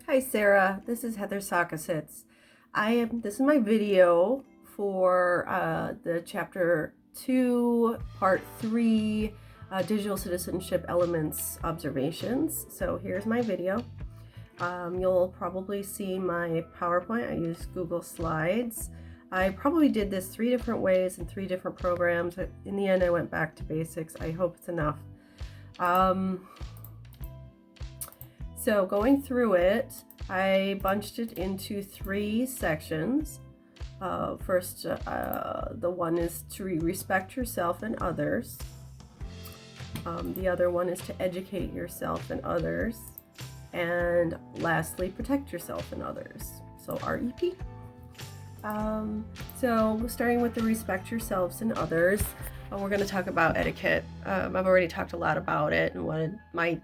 Hi Sarah, this is Heather Sakasitz. This is my video for the chapter 2, part 3, digital citizenship elements observations. So here's my video. You'll probably see my PowerPoint. I use Google Slides. I probably did this 3 different ways in 3 different programs. In the end, I went back to basics. I hope it's enough. So going through it, I bunched it into 3 sections. First, the one is to respect yourself and others. The other one is to educate yourself and others. And lastly, protect yourself and others. So REP. So starting with the respect yourselves and others, we're going to talk about etiquette. I've already talked a lot about it and what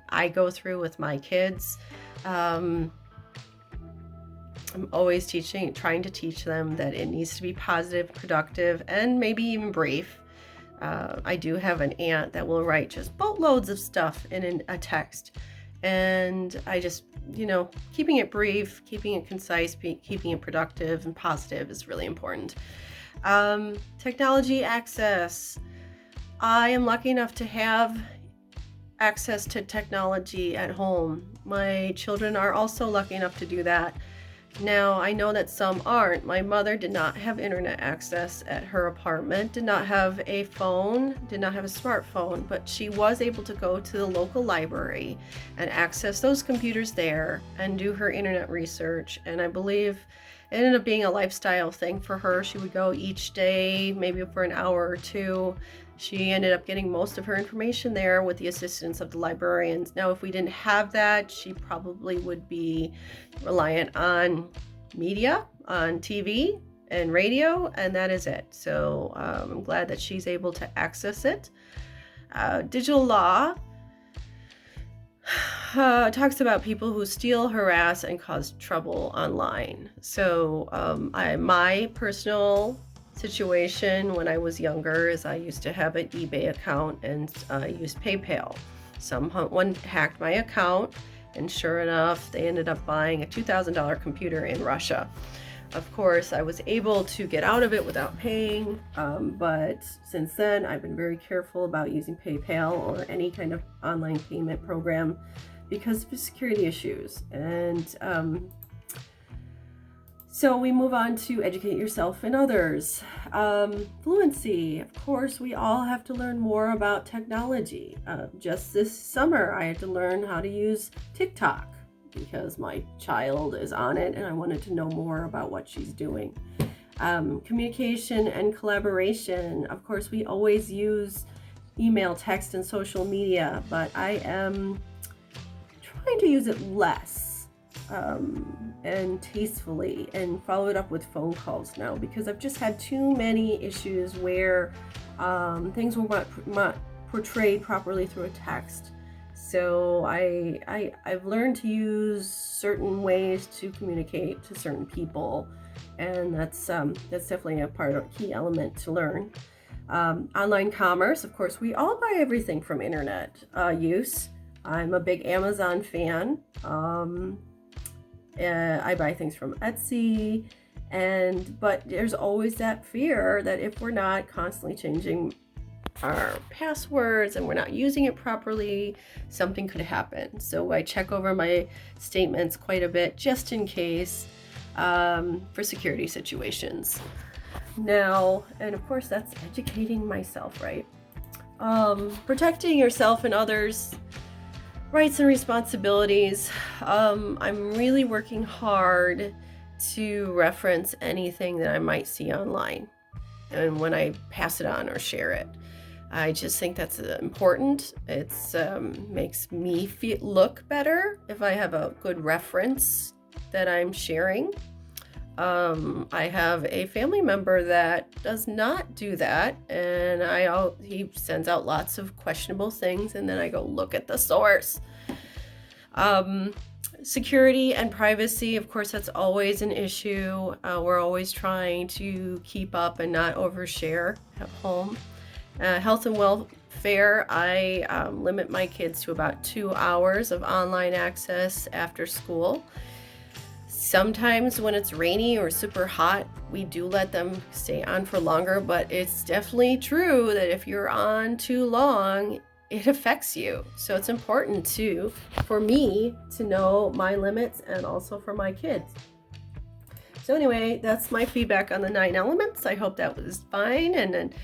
I go through with my kids. I'm always trying to teach them that it needs to be positive, productive, and maybe even brief. I do have an aunt that will write just boatloads of stuff in a text. And I just, keeping it brief, keeping it concise, keeping it productive and positive is really important. Technology access. I am lucky enough to have access to technology at home. My children are also lucky enough to do that. Now, I know that some aren't. My mother did not have internet access at her apartment, did not have a phone, did not have a smartphone, but she was able to go to the local library and access those computers there and do her internet research. And I believe it ended up being a lifestyle thing for her. She would go each day, maybe for an hour or two. She ended up getting most of her information there with the assistance of the librarians. Now, if we didn't have that, she probably would be reliant on media, on TV and radio, and that is it. So I'm glad that she's able to access it. Digital law talks about people who steal, harass, and cause trouble online. So my personal situation when I was younger is I used to have an eBay account and used PayPal. Someone hacked my account, and sure enough, they ended up buying a $2,000 computer in Russia. Of course, I was able to get out of it without paying, but since then I've been very careful about using PayPal or any kind of online payment program because of security issues. And so we move on to educate yourself and others. Fluency. Of course, we all have to learn more about technology. Just this summer, I had to learn how to use TikTok because my child is on it and I wanted to know more about what she's doing. Communication and collaboration. Of course, we always use email, text, and social media, but I am trying to use it less. And tastefully, and follow it up with phone calls now because I've just had too many issues where things were not portrayed properly through a text. So I've learned to use certain ways to communicate to certain people, and that's definitely a key element to learn. Online commerce, of course, we all buy everything from internet use. I'm a big Amazon fan. I buy things from Etsy, but there's always that fear that if we're not constantly changing our passwords and we're not using it properly, something could happen. So I check over my statements quite a bit just in case for security situations. Now, and of course that's educating myself, right? Protecting yourself and others. Rights and responsibilities. I'm really working hard to reference anything that I might see online and when I pass it on or share it. I just think that's important. It makes me look better if I have a good reference that I'm sharing. I have a family member that does not do that, and he sends out lots of questionable things, and then I go look at the source. Security and privacy, of course, that's always an issue. We're always trying to keep up and not overshare at home. Health and welfare, I limit my kids to about 2 hours of online access after school. Sometimes when it's rainy or super hot, we do let them stay on for longer, but it's definitely true that if you're on too long, it affects you. So it's important for me to know my limits and also for my kids. So anyway, that's my feedback on the 9 elements. I hope that was fine, and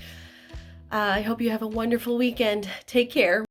I hope you have a wonderful weekend. Take care.